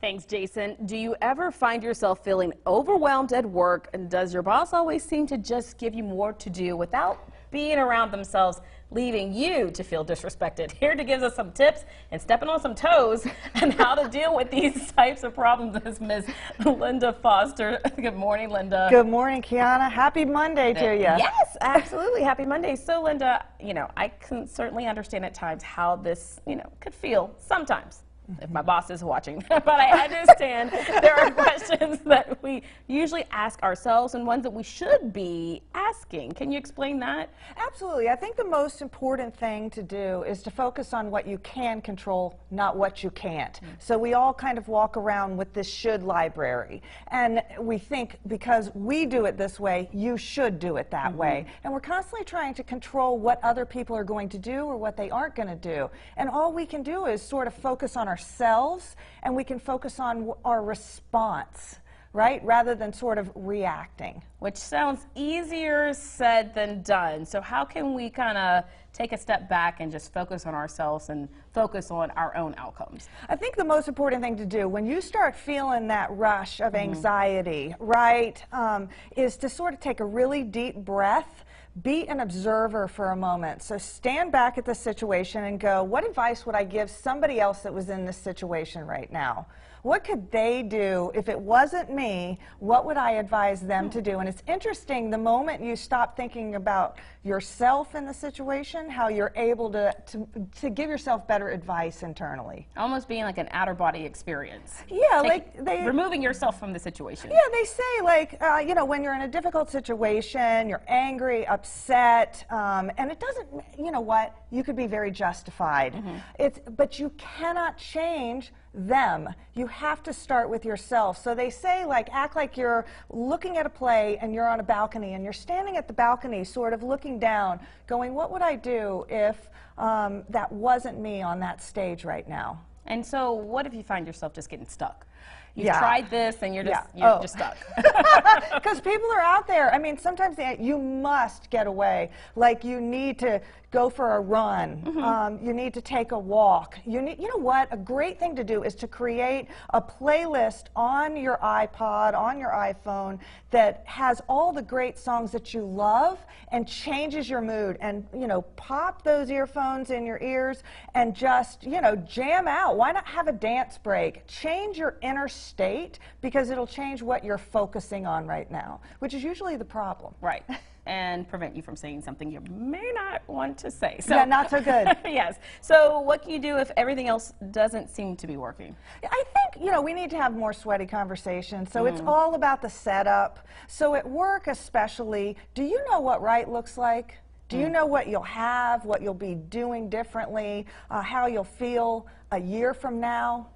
Thanks, Jason. Do you ever find yourself feeling overwhelmed at work, and does your boss always seem to just give you more to do without being around themselves, leaving you to feel disrespected? Here to give us some tips and stepping on some toes and how to deal with these types of problems is Ms. Linda Foster. Good morning, Linda. Good morning, Kianna. Happy Monday to you. Yes, absolutely. Happy Monday. So, Linda, I can certainly understand at times how this, could feel sometimes. If my boss is watching, but I understand there are questions that we usually ask ourselves and ones that we should be asking. Can you explain that? Absolutely. I think the most important thing to do is to focus on what you can control, not what you can't. So we all kind of walk around with this should library, and we think because we do it this way, you should do it that way. And we're constantly trying to control what other people are going to do or what they aren't going to do. And all we can do is sort of focus on ourselves, and we can focus on our response, right, rather than sort of reacting. Which sounds easier said than done. So how can we kind of take a step back and just focus on ourselves and focus on our own outcomes? I think the most important thing to do when you start feeling that rush of anxiety, right, is to sort of take a really deep breath. Be an observer for a moment. So stand back at the situation and go, what advice would I give somebody else that was in this situation right now? What could they do if it wasn't me? What would I advise them to do? And it's interesting, the moment you stop thinking about yourself in the situation, how you're able to give yourself better advice internally. Almost being like an outer body experience. Yeah, removing yourself from the situation. Yeah, they say when you're in a difficult situation, you're angry, upset, and it doesn't, you could be very justified. But you cannot change them. You have to start with yourself. So they say, act like you're looking at a play and you're on a balcony and you're standing at the balcony sort of looking down going, what would I do if that wasn't me on that stage right now? And so what if you find yourself just getting stuck? You've tried this and you're just stuck. Because people are out there. I mean, sometimes you must get away. Like you need to go for a run. You need to take a walk. You know what? A great thing to do is to create a playlist on your iPod, on your iPhone that has all the great songs that you love and changes your mood. And pop those earphones in your ears and just jam out. Why not have a dance break? Change your inner state, because it'll change what you're focusing on right now, which is usually the problem. Right. And prevent you from saying something you may not want to say. So, yeah, not so good. Yes. So what can you do if everything else doesn't seem to be working? I think, we need to have more sweaty conversations. So it's all about the setup. So at work especially, do you know what right looks like? Do you know what you'll have, what you'll be doing differently, how you'll feel a year from now?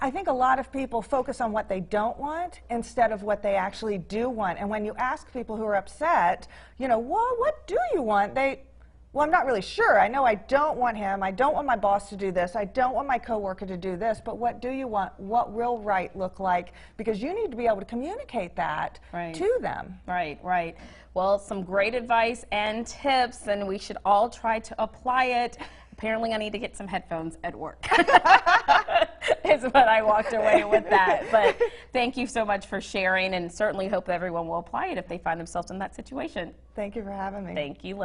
I think a lot of people focus on what they don't want instead of what they actually do want. And when you ask people who are upset, well, what do you want? Well, I'm not really sure. I know I don't want him. I don't want my boss to do this. I don't want my coworker to do this. But what do you want? What will right look like? Because you need to be able to communicate that to them. Right, right. Well, some great advice and tips, and we should all try to apply it. Apparently, I need to get some headphones at work. Is what I walked away with that. But thank you so much for sharing, and certainly hope everyone will apply it if they find themselves in that situation. Thank you for having me. Thank you.